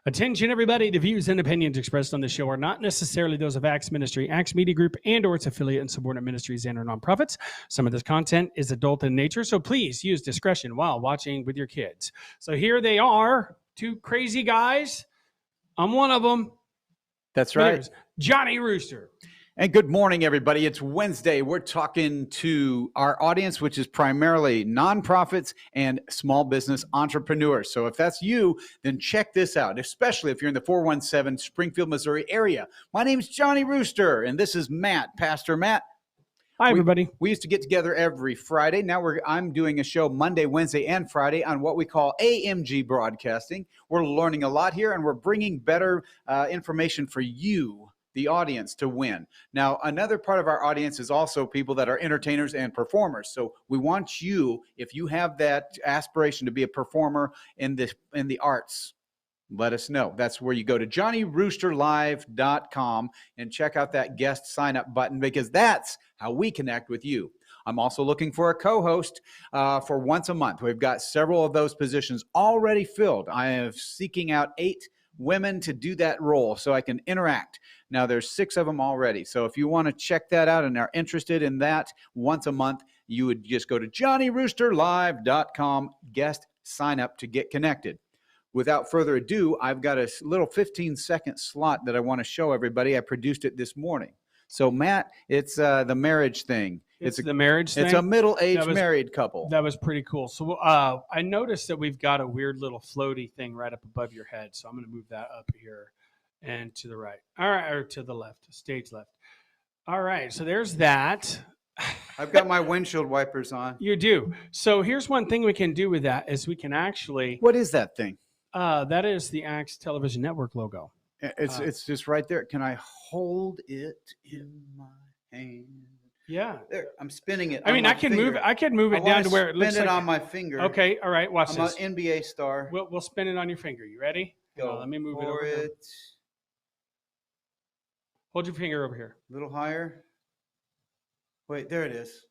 Attention, everybody. The views and opinions expressed on the show are not necessarily those of Acts Ministry, Acts Media Group, and or its affiliate and subordinate ministries and or nonprofits. Some of this content is adult in nature, so please use discretion while watching with your kids. So here they are, two crazy guys. I'm one of them. That's right. There's Johnny Rooster. And good morning, everybody. It's Wednesday. We're talking to our audience, which is primarily nonprofits and small business entrepreneurs. So if that's you, then check this out, especially if you're in the 417 Springfield, Missouri area. My name's Johnny Rooster, and this is Matt, Pastor Matt. Hi, everybody. We used to get together every Friday. Now I'm doing a show Monday, Wednesday, and Friday on what we call AMG broadcasting. We're learning a lot here, and we're bringing better information for you, the audience, to win. Now, another part of our audience is also people that are entertainers and performers. So we want you, if you have that aspiration to be a performer in the arts, let us know. That's where you go to johnnyroosterlive.com and check out that guest sign up button, because that's how we connect with you. I'm also looking for a co-host for once a month. We've got several of those positions already filled. I am seeking out 8 women to do that role so I can interact. Now there's 6 of them already. So if you want to check that out and are interested in that once a month, you would just go to johnnyroosterlive.com, guest sign up to get connected. Without further ado, I've got a little 15-second slot that I want to show everybody. I produced it this morning. So Matt, it's the marriage thing. It's the marriage thing? It's a middle-aged married couple. That was pretty cool. So I noticed that we've got a weird little floaty thing right up above your head. So I'm going to move that up here and to the right. All right, or to the left, stage left. All right, so there's that. I've got my windshield wipers on. You do. So here's one thing we can do with that is we can actually... What is that thing? That is the Acts Television Network logo. It's just right there. Can I hold it in my hand? Yeah. There, I'm spinning it. I mean, I can move it. I can move it down to where it looks like... Spin it on my finger. Okay, all right, watch this. I'm an NBA star. We'll spin it on your finger. You ready? Go. Let me move it for over it. here. Hold your finger over here. A little higher. Wait, there it is.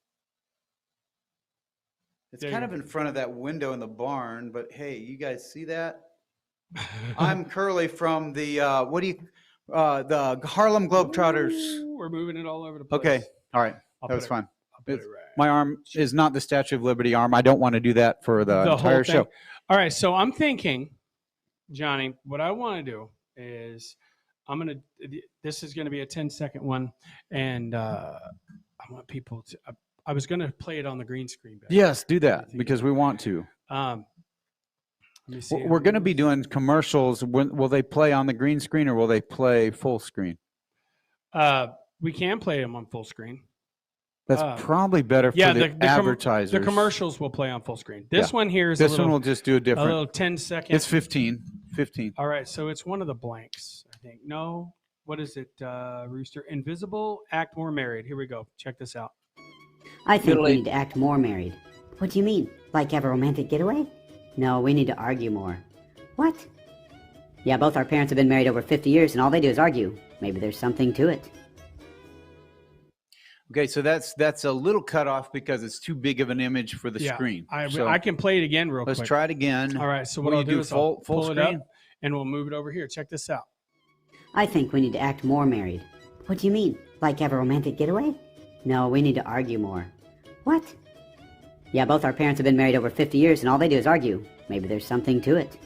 It's kind of in front of that window in the barn, but hey, you guys see that? I'm Curly from the the Harlem Globetrotters. Ooh, we're moving it all over the place. Okay, all right, that was fine. I'll put it right. My arm is not the Statue of Liberty arm. I don't want to do that for the entire show. All right, so I'm thinking, Johnny, what I want to do is this is going to be a 10-second one, and I want people to. I was going to play it on the green screen. Yes, do that because we want to. Let me see. We're going to be doing commercials. Will they play on the green screen or will they play full screen? We can play them on full screen. That's probably better for the advertisers. The commercials will play on full screen. This one here is one will just do a different. A little 10-second. It's 15. All right, so it's one of the blanks, I think. No, what is it, Rooster? Invisible, act more married. Here we go. Check this out. I think we need to act more married. What do you mean? Like have a romantic getaway? No, we need to argue more. What? Yeah, both our parents have been married over 50 years and all they do is argue. Maybe there's something to it. Okay, so that's a little cut off because it's too big of an image for the screen. I can play it again real quick. Let's try it again. All right, so what I'll do is full pull screen? it up and we'll move it over here. Check this out. I think we need to act more married. What do you mean? Like have a romantic getaway? No, we need to argue more. What? Yeah, both our parents have been married over 50 years and all they do is argue. Maybe there's something to it.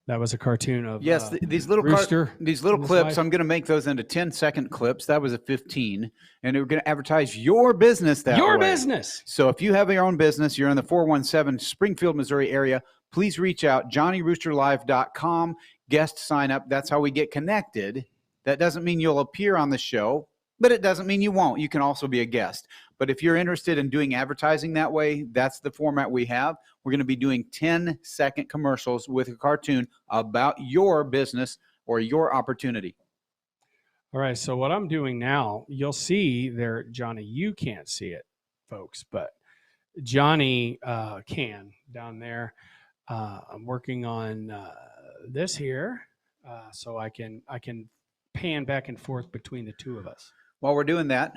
That was a cartoon of these little Rooster these little clips. I'm going to make those into 10-second clips. That was a 15, and we're going to advertise your business that way. Your business. So if you have your own business, you're in the 417 Springfield, Missouri area, please reach out, johnnyroosterlive.com, guest sign up. That's how we get connected. That doesn't mean you'll appear on the show, but it doesn't mean you won't. You can also be a guest. But if you're interested in doing advertising that way, that's the format we have. We're going to be doing 10-second commercials with a cartoon about your business or your opportunity. All right, so what I'm doing now, you'll see there, Johnny, you can't see it, folks, but Johnny can down there. I'm working on this here so I can pan back and forth between the two of us. While we're doing that.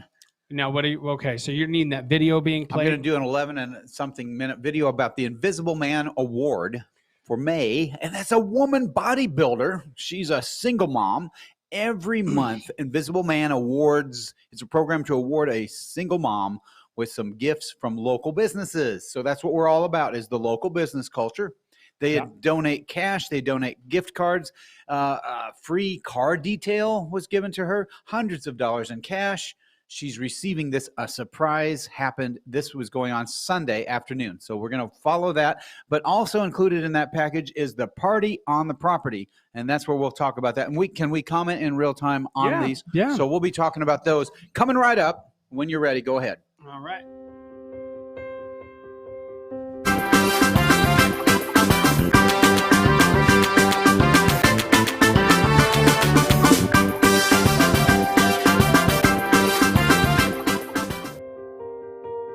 Now, what are you, okay, so you're needing that video being played? I'm going to do an 11 and something minute video about the Invisible Man Award. for May, and that's a woman bodybuilder. She's a single mom. Every month, Invisible Man Awards, it's a program to award a single mom with some gifts from local businesses. So that's what we're all about, is the local business culture. They donate cash. They donate gift cards. Free car detail was given to her. Hundreds of dollars in cash. She's receiving this. A surprise happened. This was going on Sunday afternoon. So we're going to follow that. But also included in that package is the party on the property. And that's where we'll talk about that. And can we comment in real time on these? Yeah. So we'll be talking about those. Coming right up. When you're ready, go ahead. All right.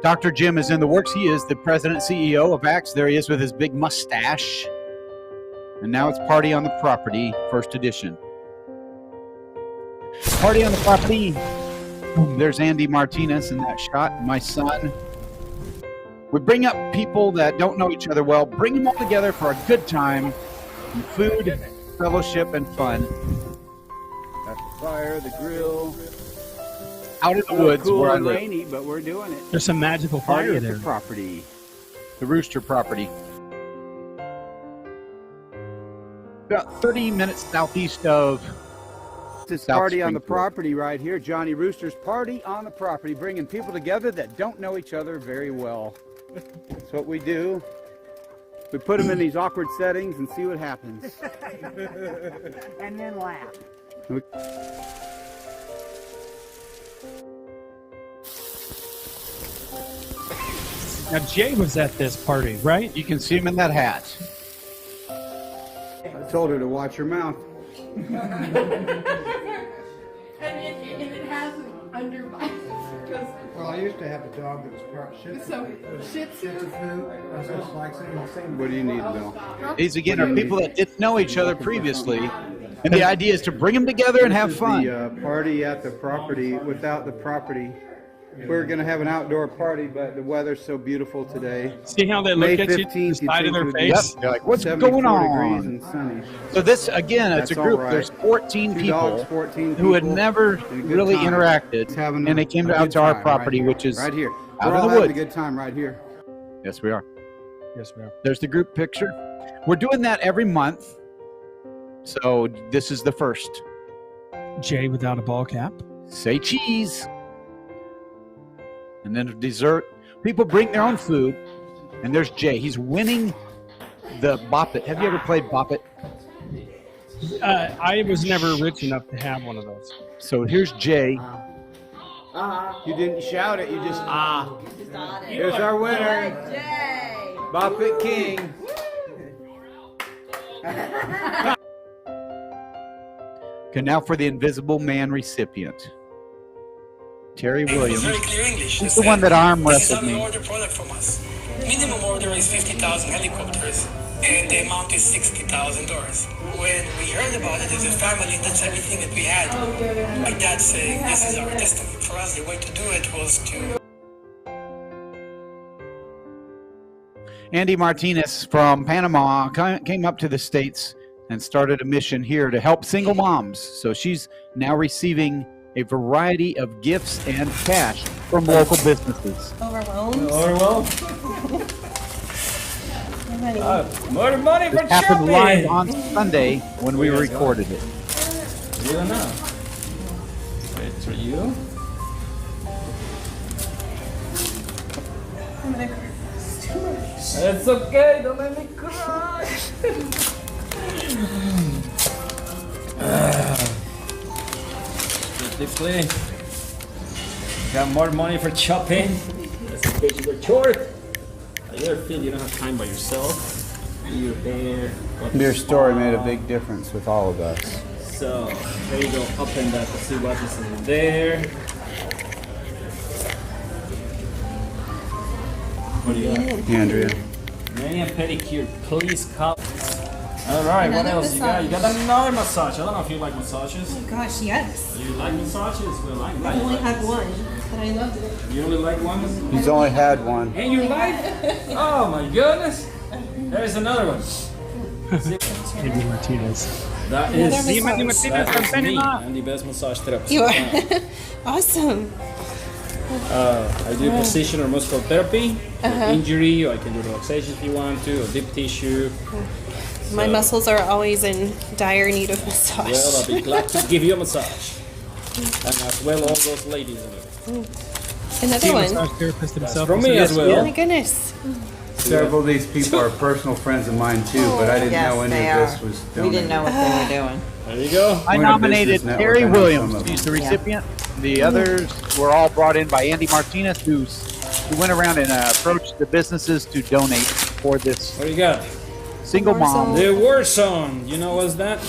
Dr. Jim is in the works. He is the president CEO of Axe. There he is with his big mustache. And now it's Party on the Property, first edition. Party on the Property. There's Andy Martinez in that shot, my son. We bring up people that don't know each other well, bring them all together for a good time, and food, fellowship, and fun. Got the fire, the grill. Out in the woods cool where I and live. rainy, but we're doing it. There's some magical Party fire at there. the property. The Rooster property. About 30 minutes southeast of This South party on the Springfield. property right here, Johnny Rooster's Party on the Property, bringing people together that don't know each other very well. That's what we do. We put them in these awkward settings and see what happens. And then laugh. Now, Jay was at this party, right? You can see him in that hat. I told her to watch her mouth. And it has an underbite. Well, I used to have a dog that was part Shih Tzu. So, Shih Tzu. I was just like saying the same. What do you need, Bill? These again are people that didn't know each other previously, and the idea is to bring them together and have This is fun. The party at the property without the property. We're going to have an outdoor party, but the weather's so beautiful today. See how they May look at you, 15th, the side of their you'd think face? Yep. They're like, what's 74 going degrees on? and sunny. So this, again, it's That's a group. all right. There's 14 Two people dogs, 14 who had people, never and a good really time. interacted, Having and they came a out good to our time property, right here. which is right here. out We're in all the having woods. a good time right here. Yes, we are. Yes, we are. There's the group picture. We're doing that every month. So this is the first. Jay without a ball cap. Say cheese. And then dessert. People bring their own food. And there's Jay. He's winning the Bop It. Have you ever played Bop It? I was never rich enough to have one of those. So here's Jay. You didn't shout it, you just Here's our winner, Bop It King. Okay, now for the Invisible Man recipient. Terri Williams. Very clear English. He's the one that arm This is wrestled an me. order product from us. Minimum order is 50,000 helicopters, and the amount is $60,000. When we heard about it as a family, that's everything that we had. My dad saying, this is our destiny. For us, the way to do it was to Andy Martinez from Panama came up to the States and started a mission here to help single moms. So she's now receiving a variety of gifts and cash from local businesses. Overwhelmed. More money for It happened shopping. live on Sunday when we recorded it. You don't know. Wait for you. I'm gonna cry. It's too much. It's okay. Don't let me cry. Quickly. Got more money for shopping. Just in case you go short. You ever feel you don't have time by yourself? You're there. Your story made a big difference with all of us. So there you go, open that to see what is in there. What do you got? Andrea. Mani and pedicure, please call. Alright, what Another else you got? You got massage. another massage. I don't know if you like massages. Oh gosh, yes. You like massages? Well, I I like only had massages. one, but I loved it. You only like one? He's only had one. And you like? Oh my goodness. There's another one. Andy Martinez. That Another is, massage. that is me. I'm the best massage therapist. You are around. awesome. I do position or muscle therapy, injury, or I can do relaxation if you want to, or deep tissue. My muscles are always in dire need of massage. Well, I'll be glad to give you a massage. And as well, all those ladies in it. Another one. Massage therapist himself. from me as Oh well. my goodness. Several of these people are personal friends of mine too, but I didn't Yes, know any they of this are. was We donated. didn't know what they were doing. There you go. I We're in a nominated business network. I Terri know some Williams. of them. She's the recipient. The others were all brought in by Andy Martinez, who went around and approached the businesses to donate for this What do you got? single mom. The war zone. You know what's that?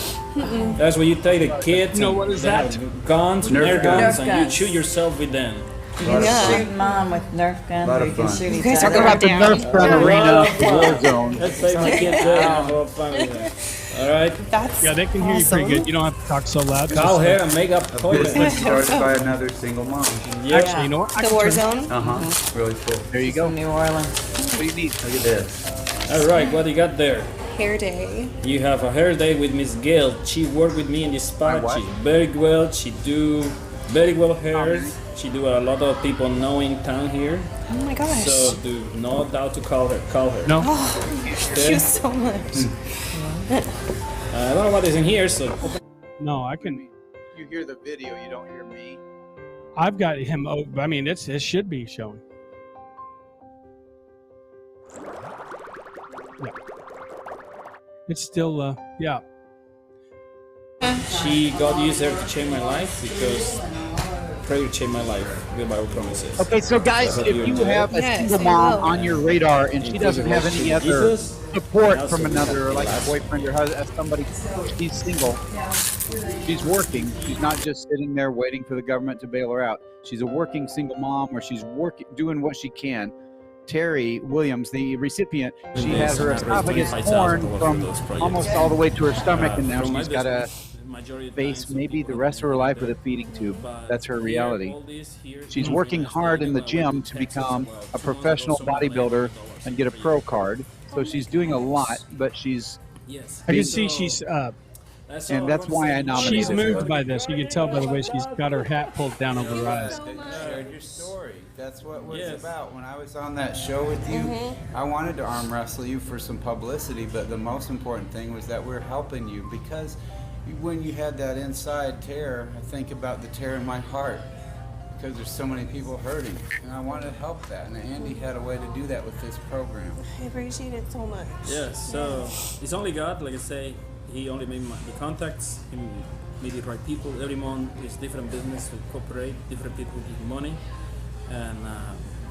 That's where you take the kids. No, and what is they have that? Guns, Nerf air guns, guns. and Nerf you guns. shoot yourself with them. Yeah. Shoot mom with Nerf guns, Lot or of you can fun. shoot You each guys are other. going At the Nerf gun arena war zone. Let's take my kids there and the whole family there. All right. That's Yeah, they can hear you pretty awesome. good. You don't have to talk so loud. Cow hair and makeup A toilet. business started by another single mom. Yeah. Actually, you know what? I The can war turn- zone. Really cool. There you go. New Orleans. What do you need? Look at this. All right. What do you got there? Hair day. You have a hair day with Miss Gail. She worked with me in the spa. what? She very well. She do very well hairs. She do a lot of people know in town here. Oh my gosh. So do no doubt to call her. Call her. No. Thank you so much. I don't know what is in here. So No, I can. You hear the video, you don't hear me. I've got him. Oh, I mean, it should be showing. Yeah. It's still, yeah. she got used there to change my life because prayer changed my life. The Bible promises. Okay, so guys, if you have a Yes, single I mom will. on your radar and she doesn't have any other support Also, from another, like a last- boyfriend or somebody, she's single, she's working, she's not just sitting there waiting for the government to bail her out. She's a working single mom, or she's working, doing what she can. Terri Williams, the recipient, she had her esophagus torn from almost all the way to her stomach, and now she's got to face maybe the rest of her life with a feeding tube. That's her reality. She's working hard in the gym to become a professional bodybuilder and get a pro card. So she's doing a lot, but she's I can see she's and that's why I nominated she's her. moved by this. You can tell by the way she's got her hat pulled down over her eyes. Shared your story. That's what it was Yes. about. When I was on that show with you, I wanted to arm wrestle you for some publicity, but the most important thing was that we're helping you, because when you had that inside tear, I think about the tear in my heart, because there's so many people hurting, and I wanted to help that, and Andy had a way to do that with this program. I appreciate it so much. Yeah, so it's only God, like I say, he only made the contacts, he made the right people. Every month is different business who cooperate, different people give money, and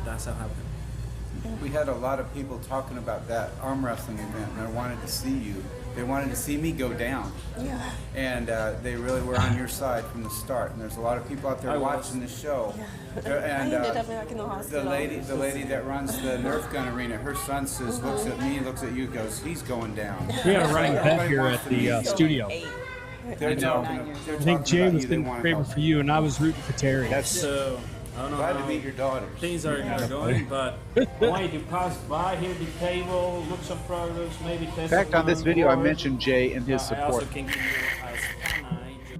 that's how it happened. We had a lot of people talking about that arm wrestling event, and they wanted to see you. They wanted to see me go down. Yeah. And they really were on your side from the start. And there's a lot of people out there I was. watching the show. I And ended up back in the hospital. the lady that runs the Nerf gun arena, her son says, looks at me, looks at you, goes, he's going down. We had a running bet here at the studio. They're I know. talking- they're I think talking Jay about was you. They in wanna favor help for you, and I was rooting for Terry. So I don't know Glad to how meet your daughters. things are going, but I want you to pass by here the table, look some products, maybe test. In fact, on this video, I mentioned Jay and his I also support. can give you as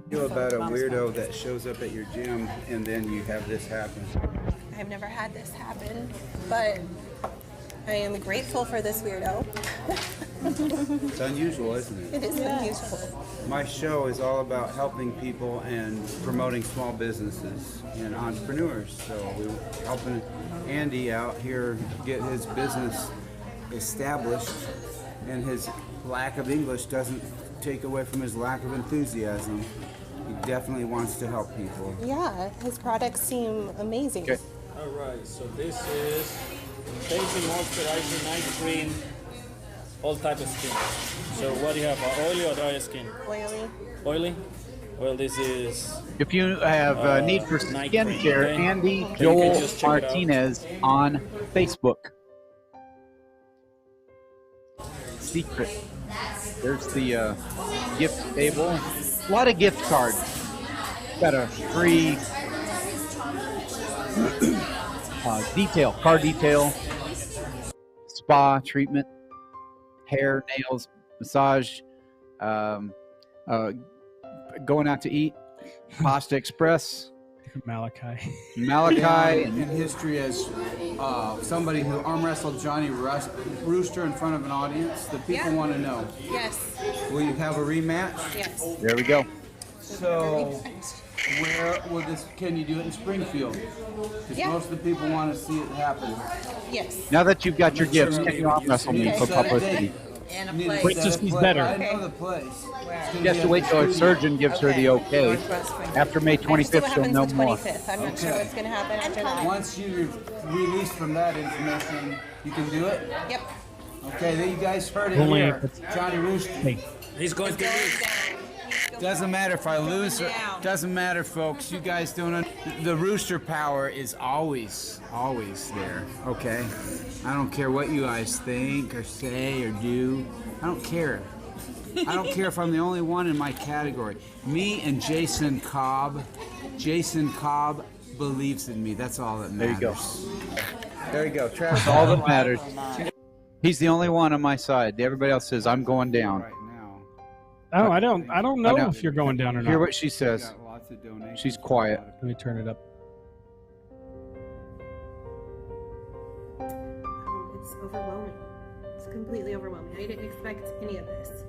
You about a weirdo that shows up at your gym and then you have this happen. I've never had this happen, but I am grateful for this weirdo. It's unusual, isn't it? It is unusual. My show is all about helping people and promoting small businesses and entrepreneurs. So we're helping Andy out here get his business established, and his lack of English doesn't take away from his lack of enthusiasm. He definitely wants to help people. Yeah, his products seem amazing. Okay. All right, so this is basic moisturizer, night cream, all type of skin. So what do you have, oily or dry skin? Oily. Oily? Well, this is If you have need for night skincare, cream, okay? Andy You can Joel just check it out. Martinez on Facebook. Secret. There's the gift table. A lot of gift cards. Got a free car detail, spa treatment, hair, nails, massage, going out to eat, Pasta Express, Malachi. In history as somebody who arm wrestled Johnny Rooster in front of an audience. The people want to know. Yes. Will you have a rematch? Yes. There we go. So, where will this? Can you do it in Springfield? Because Yeah. most of the people want to see it happen. Yes. Now that you've got your gifts, can you arm wrestle me for publicity? And a You need to place. set just a he's place. better. I know the place. It's gonna She has be to at wait the till her studio. surgeon gives her the okay. After May I just see 25th, what she'll happens know the more. 25th. I'm not sure Okay. what's going to happen after that. Once you're released from that information, you can do it. Yep. Okay, there you guys heard it Only here. if it's- Johnny Rooster. He's going to lose. Doesn't matter if I lose or doesn't matter, folks. You guys don't. The rooster power is always there. Okay, I don't care what you guys think or say or do. I don't care. I don't care if I'm the only one in my category. Me and Jason Cobb. Jason Cobb believes in me. That's all that There you matters. go. There you go. Travis. That's all that matters. He's the only one on my side. Everybody else says I'm going down. Right now. Oh, I don't know know. if you're going down or Hear not. what she says. Got lots of donations. She's quiet. Let me turn it up. It's overwhelming. It's completely overwhelming. I didn't expect any of this.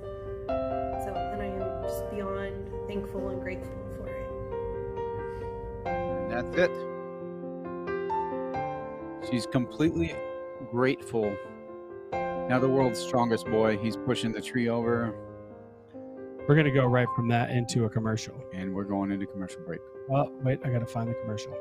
So, and I am just beyond thankful and grateful for it. And that's it. She's completely grateful. Now the world's strongest boy. He's pushing the tree over, We're going to go right from that into a commercial. and we're going into commercial break. Oh, wait, I got to find the commercial.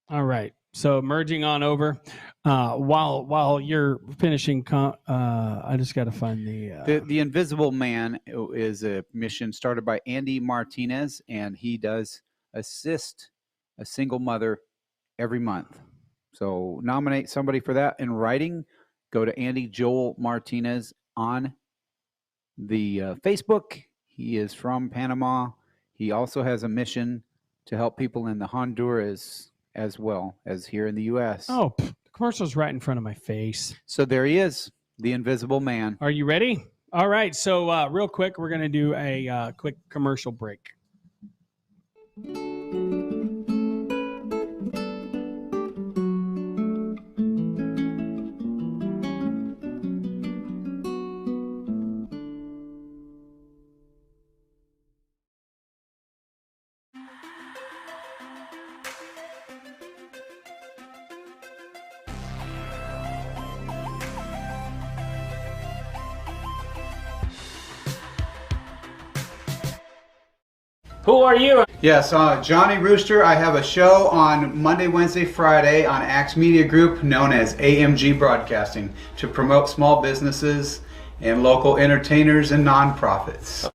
All right. So merging on over, while you're finishing, I just got to find The Invisible Man is a mission started by Andy Martinez, and he does assist a single mother every month. So nominate somebody for that in writing. Go to Andy Joel Martinez on the Facebook. He is from Panama. He also has a mission to help people in the Honduras as well as here in the U.S. Oh, the commercial's right in front of my face. So there he is, the Invisible Man. Are you ready? All right. So real quick, we're going to do a quick commercial break. Who are you? Yes, Johnny Rooster. I have a show on Monday, Wednesday, Friday on Axe Media Group known as AMG Broadcasting to promote small businesses and local entertainers and nonprofits.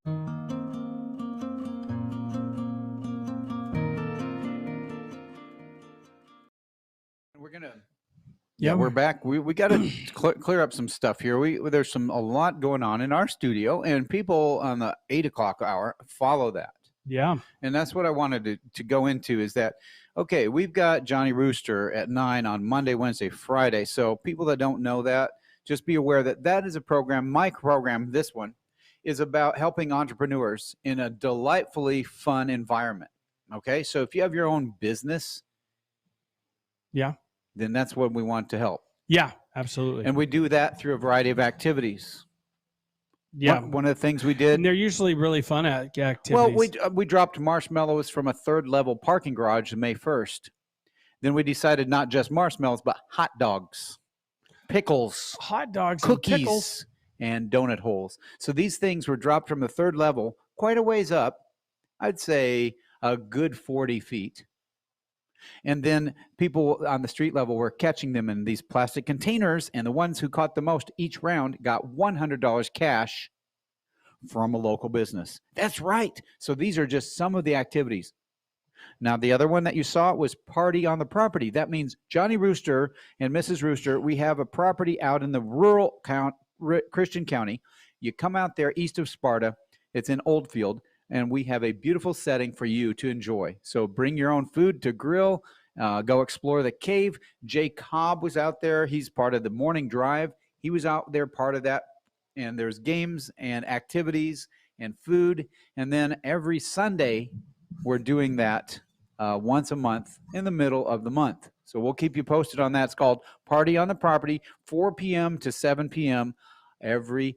We're gonna. Yeah, we're back. We got to clear up some stuff here. There's a lot going on in our studio, and people on the 8 o'clock hour follow that. Yeah. And that's what I wanted to go into is that, okay, we've got Johnny Rooster at 9 on Monday, Wednesday, Friday. So people that don't know that, just be aware that that is a program. My program, this one, is about helping entrepreneurs in a delightfully fun environment. Okay, so if you have your own business, Yeah. then that's what we want to help. Yeah, absolutely. And we do that through a variety of activities. yeah. One of the things we did. And they're usually really fun activities. Well, we dropped marshmallows from a third-level parking garage May 1st. Then we decided not just marshmallows, but hot dogs, pickles, hot dogs, and pickles. cookies, and donut holes. So these things were dropped from the third level quite a ways up. I'd say a good 40 feet. And then people on the street level were catching them in these plastic containers, and the ones who caught the most each round got $100 cash from a local business. That's right. So these are just some of the activities. Now, the other one that you saw was Party on the Property. That means Johnny Rooster and Mrs. Rooster, we have a property out in the rural Christian County. You come out there east of Sparta. It's in Oldfield. and we have a beautiful setting for you to enjoy. So bring your own food to grill. Go explore the cave. Jay Cobb was out there. He's part of the morning drive. He was out there part of that. And there's games and activities and food. And then every Sunday, we're doing that once a month in the middle of the month. So we'll keep you posted on that. It's called Party on the Property, 4 p.m. to 7 p.m. every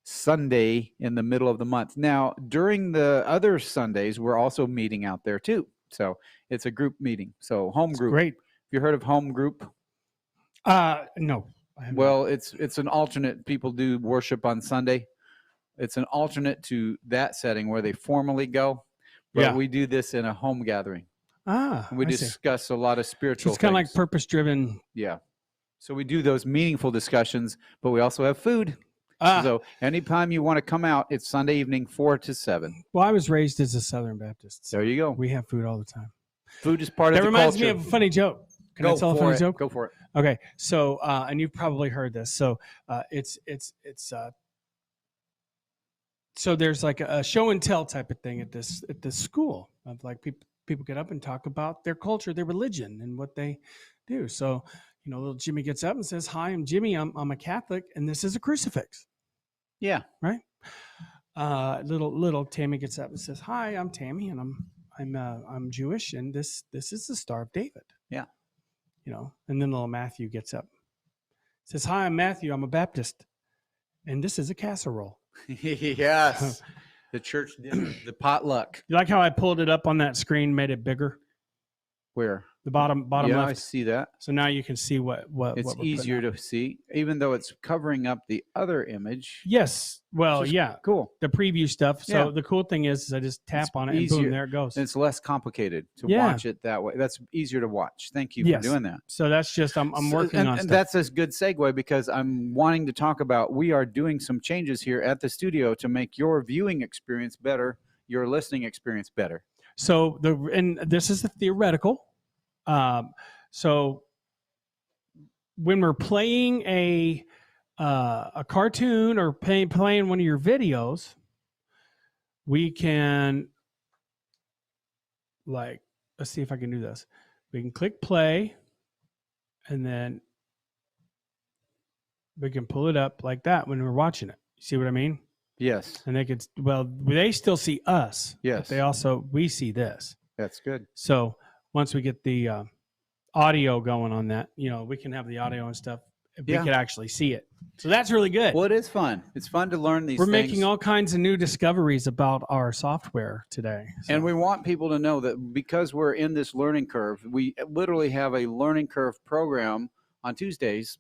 Sunday in the middle of the month. Now, during the other Sundays, we're also meeting out there too. So it's a group meeting. So home group. Great. Have you heard of home group? No. Well, it's an alternate. People do worship on Sunday. It's an alternate to that setting where they formally go. But we do this in a home gathering. We discuss a lot of spiritual It's kind of like purpose-driven. Yeah. So we do those meaningful discussions, but we also have food. So anytime you want to come out, it's Sunday evening, 4 to 7. Well, I was raised as a Southern Baptist. There you go. We have food all the time. Food is part of the culture. That reminds me of a funny joke. Can I tell a funny joke? Go for it. Okay. So, and you've probably heard this. So so there's like a show and tell type of thing at this school of like people get up and talk about their culture, their religion, and what they do. So, little Jimmy gets up and says, "Hi, I'm Jimmy. I'm a Catholic, and this is a crucifix." Yeah. Right. Little Tammy gets up and says, "Hi, I'm Tammy, and I'm Jewish, and this is the Star of David." Yeah. And then little Matthew gets up, says, "Hi, I'm Matthew. I'm a Baptist, and this is a casserole." Yes. The church dinner, the potluck. You like how I pulled it up on that screen, made it bigger? Where? The bottom yeah, left. I see that. So now you can see what it's what we're easier putting to see, even though it's covering up the other image. Yes. Well, yeah. Cool. The preview stuff. So Yeah. the cool thing is I just tap on it and easier. boom, there it goes. It's less complicated to watch it that way. That's easier to watch. Thank you for doing that. So that's just I'm working on and stuff. that's a good segue because I'm wanting to talk about we are doing some changes here at the studio to make your viewing experience better, your listening experience better. So and this is the theoretical. So when we're playing a cartoon or playing one of your videos, we can let's see if I can do this. We can click play and then we can pull it up like that when we're watching it. You see what I mean? Yes. And they still see us. Yes. But we see this. That's good. So once we get the audio going on that, we can have the audio and stuff. We could actually see it. So that's really good. Well, it is fun. It's fun to learn these We're things. making all kinds of new discoveries about our software today. So. And we want people to know that because we're in this learning curve, we literally have a learning curve program on Tuesdays,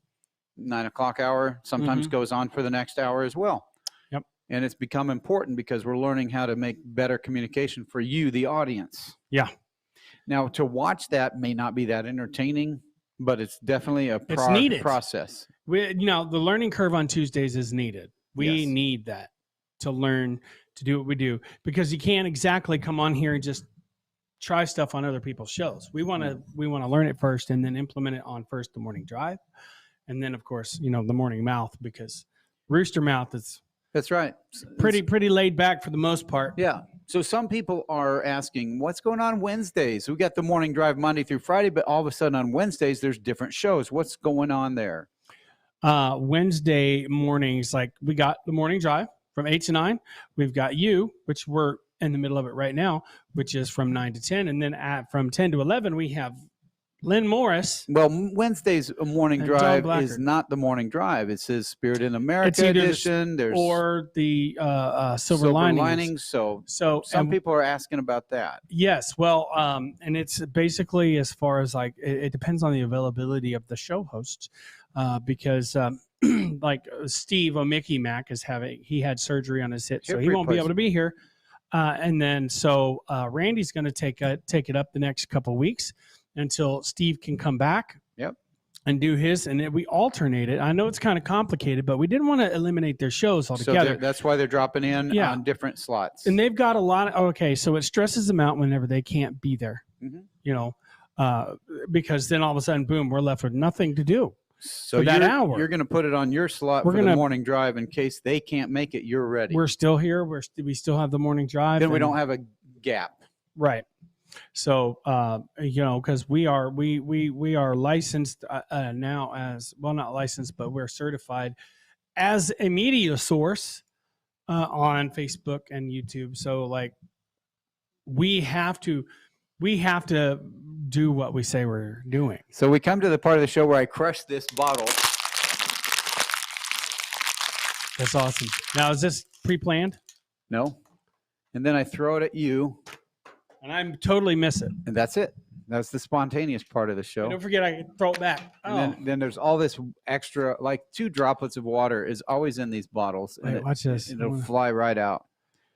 9 o'clock hour, sometimes goes on for the next hour as well. Yep. And it's become important because we're learning how to make better communication for you, the audience. Yeah. Now, to watch that may not be that entertaining, but it's definitely it's needed. process. The learning curve on Tuesdays is needed. We need that to learn to do what we do because you can't exactly come on here and just try stuff on other people's shows. We want to learn it first and then implement it on first the morning drive, and then of course the morning mouth because Rooster Mouth is that's right. Pretty laid back for the most part. Yeah. So some people are asking, what's going on Wednesdays? We got the morning drive Monday through Friday, but all of a sudden on Wednesdays, there's different shows. What's going on there? Wednesday mornings, we got the morning drive from 8 to 9. We've got you, which we're in the middle of it right now, which is from 9 to 10. And then from 10 to 11, we have Lynn Morris. Well, Wednesday's morning drive is not the morning drive. It says Spirit in America edition. Or the Silver Linings. So some people are asking about that. Yes. Well, and it's basically as far as it depends on the availability of the show hosts because Steve O'Mickey Mac he had surgery on his hip, so he won't be able to be here. And then Randy's going to take it up the next couple of weeks until Steve can come back and do his, and we alternate it. I know it's kind of complicated, but we didn't want to eliminate their shows altogether. So that's why they're dropping in on different slots. And they've got a lot so it stresses them out whenever they can't be there, because then all of a sudden, boom, we're left with nothing to do. So for that you're, hour. You're going to put it on your slot We're for the gonna- morning drive in case they can't make it. You're ready. We're still here. We still have the morning drive. Then we and- don't have a gap. Right. So, because we are licensed now as well, not licensed, but we're certified as a media source on Facebook and YouTube. So, like, we have to do what we say we're doing. So we come to the part of the show where I crush this bottle. That's awesome. Now, is this pre-planned? No. And then I throw it at you. And I totally miss it. And that's it. That's the spontaneous part of the show. And don't forget, I can throw it back. And then there's all this extra, like 2 droplets of water is always in these bottles. Wait, watch this. It'll fly right out.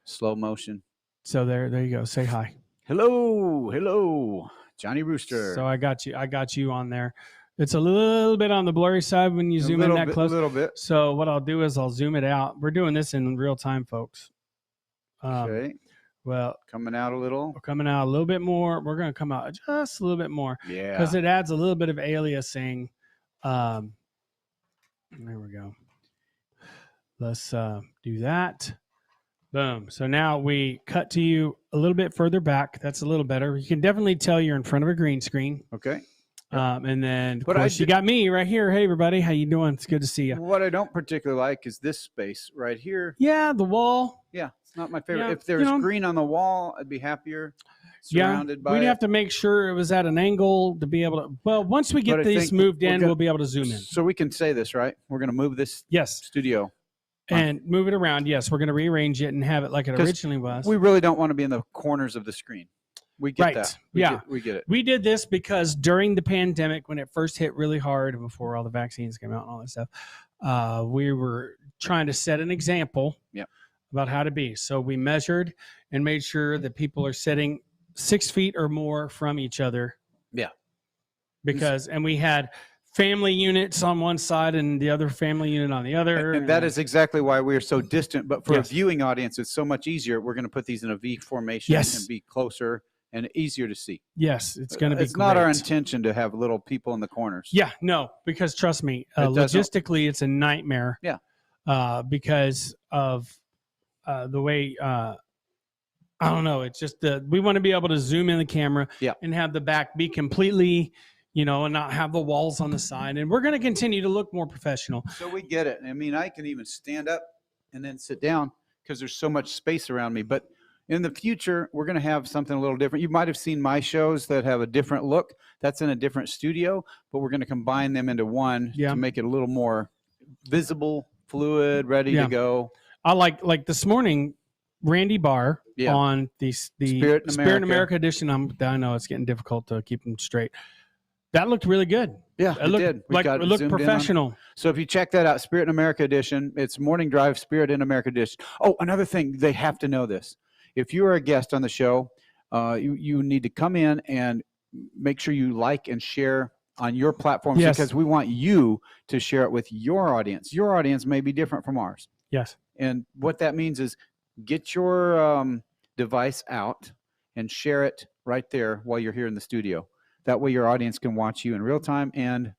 Slow motion. So there you go. Say hi. Hello, Johnny Rooster. So I got you on there. It's a little bit on the blurry side when you zoom in that close. A little bit. So what I'll do is I'll zoom it out. We're doing this in real time, folks. Okay. Well, Coming out a little. we're coming out a little bit more. We're going to come out just a little bit more Yeah. because it adds a little bit of aliasing. There we go. Let's do that. Boom. So now we cut to you a little bit further back. That's a little better. You can definitely tell you're in front of a green screen. Okay. And then, of But course, you got me right here. Hey, everybody. How you doing? It's good to see you. What I don't particularly like is this space right here. Yeah, the wall. Yeah, it's not my favorite. Yeah, If there's you know. green on the wall, I'd be happier. Surrounded by we'd it. have to make sure it was at an angle to be able to. Well, once we get But I these think moved we're in, gonna- we'll be able to zoom in. So we can say this, right? We're going to move this Yes, studio. and move it around. Yes, we're going to rearrange it and have it like it 'Cause originally was. We really don't want to be in the corners of the screen. We get Right. that. Yeah. We get it. We did this because during the pandemic, when it first hit really hard, before all the vaccines came out and all that stuff, we were trying to set an example Yep. about how to be. So we measured and made sure that people are sitting 6 feet or more from each other. Yeah. And we had family units on one side and the other family unit on the other. And that is exactly why we are so distant. But for Yes. a viewing audience, it's so much easier. We're going to put these in a V formation Yes. and be closer and easier to see. Yes, it's going to be It's not our great. intention to have little people in the corners. Yeah, no, because trust me, It doesn't- logistically, it's a nightmare. Yeah. Because of the way, I don't know, it's just we want to be able to zoom in the camera Yeah. and have the back be completely, and not have the walls on the side. And we're going to continue to look more professional. So we get it. I mean, I can even stand up and then sit down because there's so much space around me. But in the future, we're going to have something a little different. You might have seen my shows that have a different look. That's in a different studio, but we're going to combine them into one Yeah. to make it a little more visible, fluid, ready Yeah. to go. I like this morning, Randy Barr Yeah. on the Spirit in Spirit in America. America edition. I know it's getting difficult to keep them straight. That looked really good. Yeah, It looked did. We like got it looked zoomed in on- professional. So if you check that out, Spirit in America edition, it's Morning Drive Spirit in America edition. Oh, another thing, they have to know this. If you are a guest on the show, you need to come in and make sure you like and share on your platforms Yes. because we want you to share it with your audience. Your audience may be different from ours. Yes. And what that means is get your device out and share it right there while you're here in the studio. That way your audience can watch you in real time and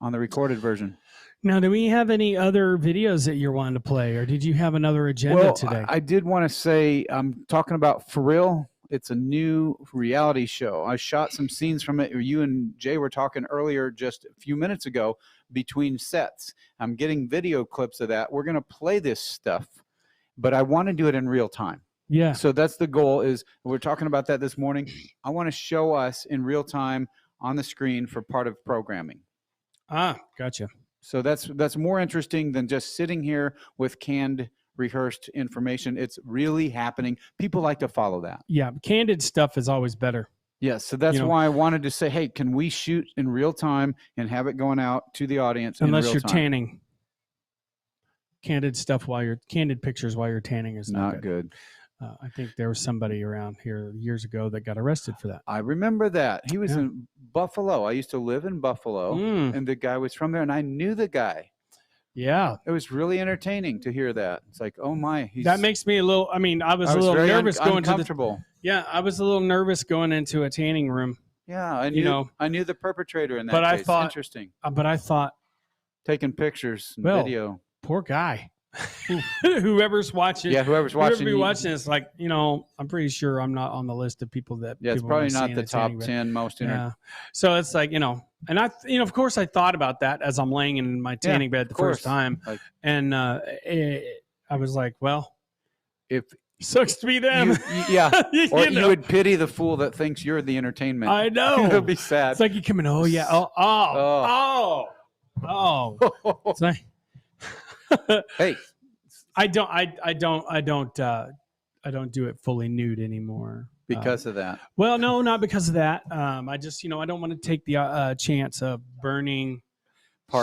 on the recorded version. Now, do we have any other videos that you're wanting to play, or did you have another agenda today? I did want to say I'm talking about For Real. It's a new reality show. I shot some scenes from it. You and Jay were talking earlier just a few minutes ago between sets. I'm getting video clips of that. We're going to play this stuff, but I want to do it in real time. Yeah. So that's the goal. Is we're talking about that this morning. I want to show us in real time on the screen for part of programming. Gotcha. So that's more interesting than just sitting here with canned, rehearsed information. It's really happening. People like to follow that. Yeah. Candid stuff is always better. Yes. So that's why I wanted to say, hey, can we shoot in real time and have it going out to the audience Unless in real you're time? tanning. Candid pictures while you're tanning is Not good. I think there was somebody around here years ago that got arrested for that. I remember that. He was Yeah. in Buffalo. I used to live in Buffalo, Mm. and the guy was from there, and I knew the guy. Yeah. It was really entertaining to hear that. It's like, oh my, That makes me a little, I was a little very nervous going to the, uncomfortable. yeah, I was a little nervous going into a tanning room. Yeah, I you knew. know. I knew the perpetrator in that But I case. thought- Interesting. But I thought taking pictures and Well, video. Poor guy. Whoever's watching. Yeah, whoever's watching. Whoever be watching this, like, I'm pretty sure I'm not on the list of people that. Yeah, it's people probably wanna not see the in top tanning bed. 10 most. Yeah. So it's like, and I, of course I thought about that as I'm laying in my tanning bed the first time. Like, And I was like, well, if sucks to be them. yeah, or you know? would pity the fool that thinks you're the entertainment. I know. It'll be sad. It's like you come in. Oh yeah. Oh. It's like, Hey, I don't do it fully nude anymore. because of that. Well, no, not because of that. I just, I don't want to take the chance of burning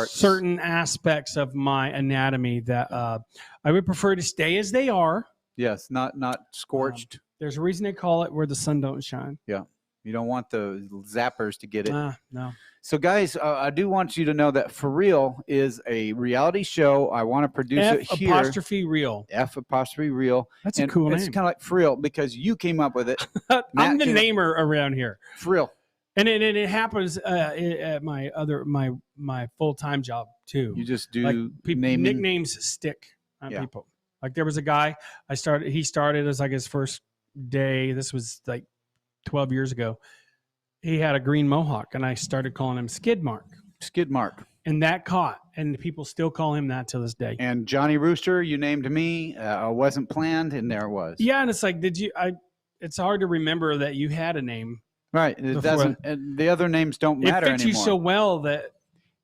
certain aspects of my anatomy that I would prefer to stay as they are. Yes, not scorched. There's a reason they call it where the sun don't shine. Yeah, you don't want the zappers to get it. No. So, guys, I do want you to know that For Real is a reality show. I want to produce it here. F''real. F''real. That's a cool name. It's kind of like For Real because you came up with it. I'm the namer around here. For Real. And it happens at my full-time job too. You just do like naming. Nicknames stick on people. Like there was a guy he started as like his first day. This was like 12 years ago. He had a green mohawk and I started calling him Skid Mark. Skid Mark. And that caught, and people still call him that to this day. And Johnny Rooster, you named me. Wasn't planned, and there it was. Yeah, and it's like, it's hard to remember that you had a name. Right. It doesn't. The other names don't matter anymore. It fits you so well that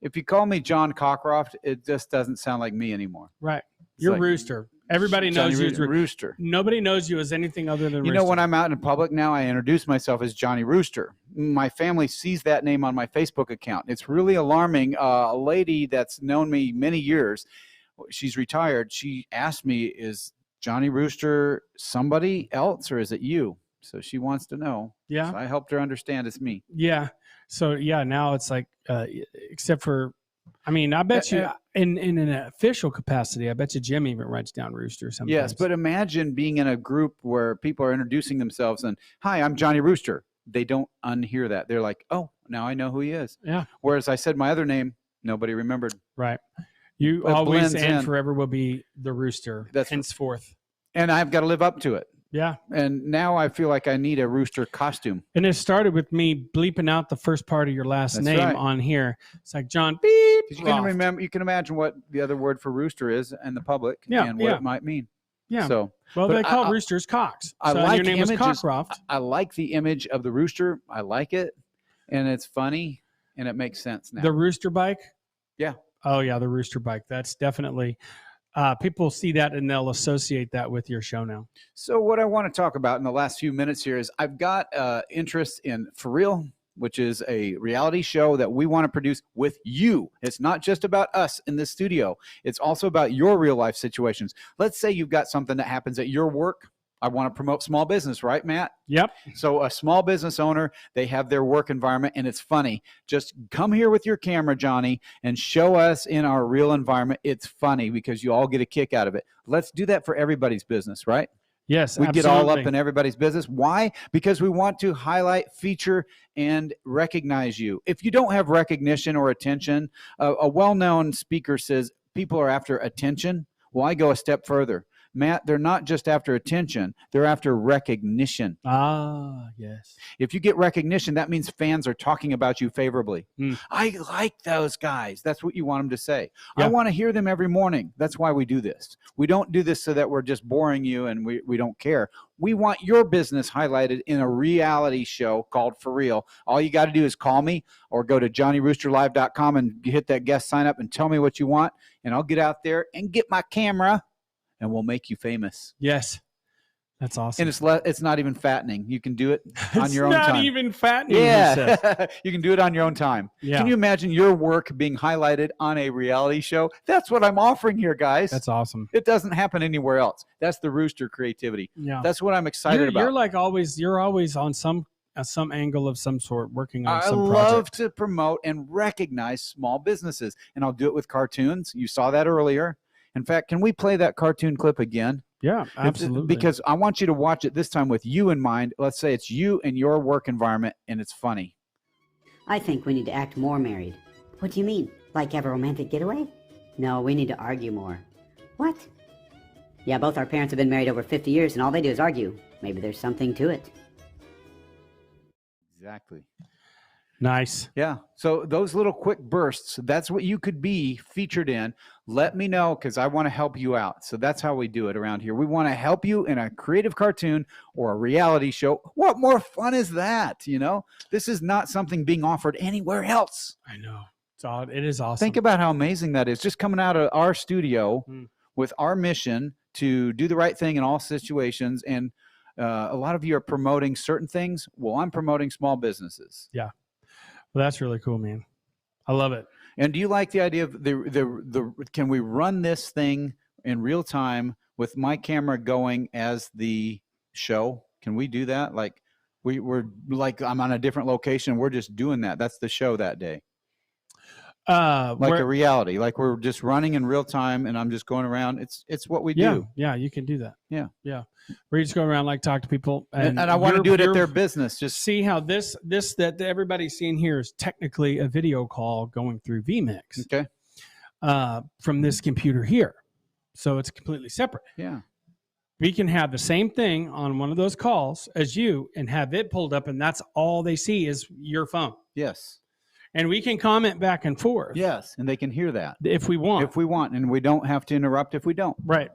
if you call me John Cockcroft, it just doesn't sound like me anymore. Right. You're like Rooster. Everybody knows you as Rooster. Nobody knows you as anything other than Rooster. When I'm out in public now, I introduce myself as Johnny Rooster. My family sees that name on my Facebook account. It's really alarming. A lady that's known me many years, she's retired. She asked me, is Johnny Rooster somebody else or is it you? So she wants to know. Yeah. So I helped her understand it's me. Yeah. So yeah, now it's like, except for, I bet you in an official capacity, I bet you Jim even writes down Rooster sometimes. Yes, but imagine being in a group where people are introducing themselves and, hi, I'm Johnny Rooster. They don't unhear that. They're like, oh, now I know who he is. Yeah. Whereas I said my other name, nobody remembered. Right. You always and forever will be the Rooster. That's henceforth. And I've got to live up to it. Yeah. And now I feel like I need a rooster costume. And it started with me bleeping out the first part of your last name on here. It's like John beep. You can remember. You can imagine what the other word for rooster is in the public and what it might mean. Yeah. So, well, they call roosters cocks. I so like your name images. was Cockcroft. I like the image of the rooster. I like it, and it's funny, and it makes sense now. The rooster bike. Yeah. Oh yeah, the rooster bike. That's definitely. People see that and they'll associate that with your show now. So what I want to talk about in the last few minutes here is I've got interest in For Real, which is a reality show that we want to produce with you. It's not just about us in the studio. It's also about your real life situations. Let's say you've got something that happens at your work. I want to promote small business, right, Matt? Yep. So a small business owner, they have their work environment, and it's funny. Just come here with your camera, Johnny, and show us in our real environment. It's funny because you all get a kick out of it. Let's do that for everybody's business, right? Yes, we get all up in everybody's business. Why? Because we want to highlight, feature, and recognize you. If you don't have recognition or attention, a well-known speaker says people are after attention. Well, I go a step further. Matt, they're not just after attention. They're after recognition. Ah, yes. If you get recognition, that means fans are talking about you favorably. Mm. I like those guys. That's what you want them to say. Yeah. I want to hear them every morning. That's why we do this. We don't do this so that we're just boring you and we don't care. We want your business highlighted in a reality show called For Real. All you got to do is call me or go to johnnyroosterlive.com and hit that guest sign up and tell me what you want. And I'll get out there and get my camera and we'll make you famous. Yes. That's awesome. And it's not even fattening. You can do it on your own time. It's not even fattening. Yeah. You can do it on your own time. Yeah. Can you imagine your work being highlighted on a reality show? That's what I'm offering here, guys. That's awesome. It doesn't happen anywhere else. That's the Rooster creativity. Yeah. That's what I'm excited about. You're always on some angle of some sort working on some project. I love to promote and recognize small businesses, and I'll do it with cartoons. You saw that earlier. In fact, can we play that cartoon clip again? Yeah, absolutely. Because I want you to watch it this time with you in mind. Let's say it's you and your work environment, and it's funny. I think we need to act more married. What do you mean? Like have a romantic getaway? No, we need to argue more. What? Yeah, both our parents have been married over 50 years and all they do is argue. Maybe there's something to it. Exactly. Nice. Yeah. So those little quick bursts, that's what you could be featured in. Let me know because I want to help you out. So that's how we do it around here. We want to help you in a creative cartoon or a reality show. What more fun is that? You know, this is not something being offered anywhere else. I know. It is awesome. Think about how amazing that is. Just coming out of our studio with our mission to do the right thing in all situations. And a lot of you are promoting certain things. Well, I'm promoting small businesses. Yeah. Well, that's really cool, man. I love it. And do you like the idea of can we run this thing in real time with my camera going as the show? Can we do that? Like we're like I'm on a different location. We're just doing that. That's the show that day. Like a reality, like we're just running in real time and I'm just going around. It's what we do. Yeah, you can do that. Yeah. We just go around like talk to people, and I want to do it at their business. Just see how this that everybody's seeing here is technically a video call going through vMix. Okay. From this computer here, so it's completely separate. Yeah. We can have the same thing on one of those calls as you, and have it pulled up, and that's all they see is your phone. Yes. And we can comment back and forth. Yes, and they can hear that if we want. If we want, and we don't have to interrupt if we don't. Right.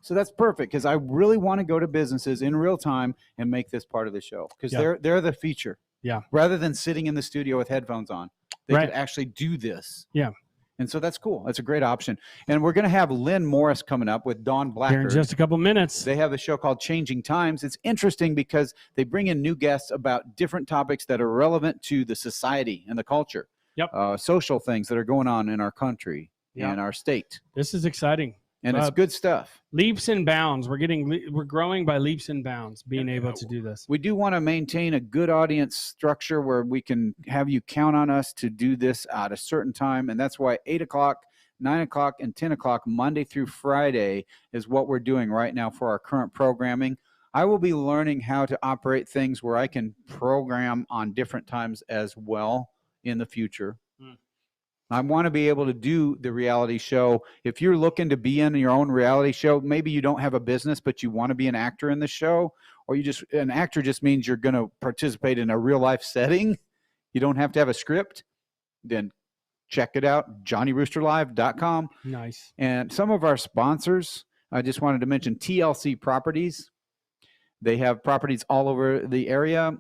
So that's perfect because I really want to go to businesses in real time and make this part of the show because they're the feature. Yeah. Rather than sitting in the studio with headphones on, they could actually do this. Yeah. And so that's cool. That's a great option. And we're going to have Lynn Morris coming up with Dawn Blackard. Here in just a couple minutes. They have a show called Changing Times. It's interesting because they bring in new guests about different topics that are relevant to the society and the culture. Yep. Social things that are going on in our country and our state. This is exciting. And it's good stuff. Leaps and bounds. We're growing by leaps and bounds, being able to do this. We do want to maintain a good audience structure where we can have you count on us to do this at a certain time. And that's why 8 o'clock, 9 o'clock, and 10 o'clock, Monday through Friday, is what we're doing right now for our current programming. I will be learning how to operate things where I can program on different times as well in the future. I want to be able to do the reality show. If you're looking to be in your own reality show, maybe you don't have a business, but you want to be an actor in the show, or an actor just means you're going to participate in a real life setting. You don't have to have a script. Then check it out, JohnnyRoosterLive.com. Nice. And some of our sponsors, I just wanted to mention TLC Properties. They have properties all over the area.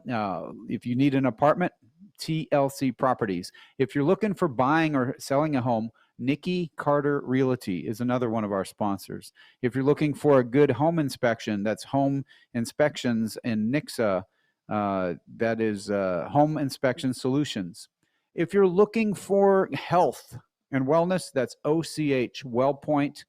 If you need an apartment, TLC Properties. If you're looking for buying or selling a home, Nikki Carter Realty is another one of our sponsors. If you're looking for a good home inspection, that's Home Inspections in Nixa. That is Home Inspection Solutions. If you're looking for health and wellness, that's OCH WellPoint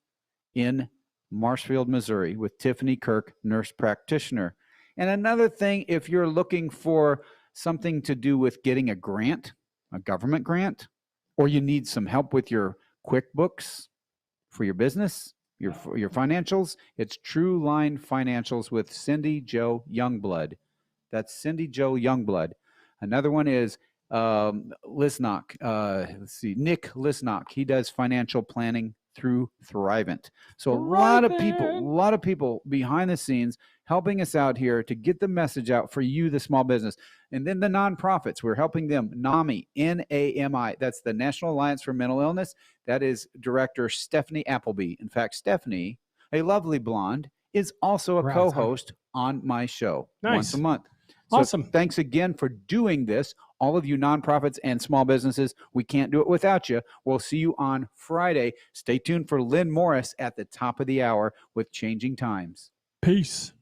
in Marshfield, Missouri, with Tiffany Kirk, nurse practitioner. And another thing, if you're looking for something to do with getting a grant, a government grant, or you need some help with your QuickBooks for your business, your financials, it's True Line Financials with Cindy Jo Youngblood. That's Cindy Jo Youngblood. Another one is Lisnock. Nick Lisnock. He does financial planning through Thrivent. So a lot of people behind the scenes helping us out here to get the message out for you, the small business. And then the nonprofits, we're helping them. NAMI, N-A-M-I, that's the National Alliance for Mental Illness. That is Director Stephanie Appleby. In fact, Stephanie, a lovely blonde, is also a co-host on my show once a month. So awesome. Thanks again for doing this. All of you nonprofits and small businesses, we can't do it without you. We'll see you on Friday. Stay tuned for Lynn Morris at the top of the hour with Changing Times. Peace.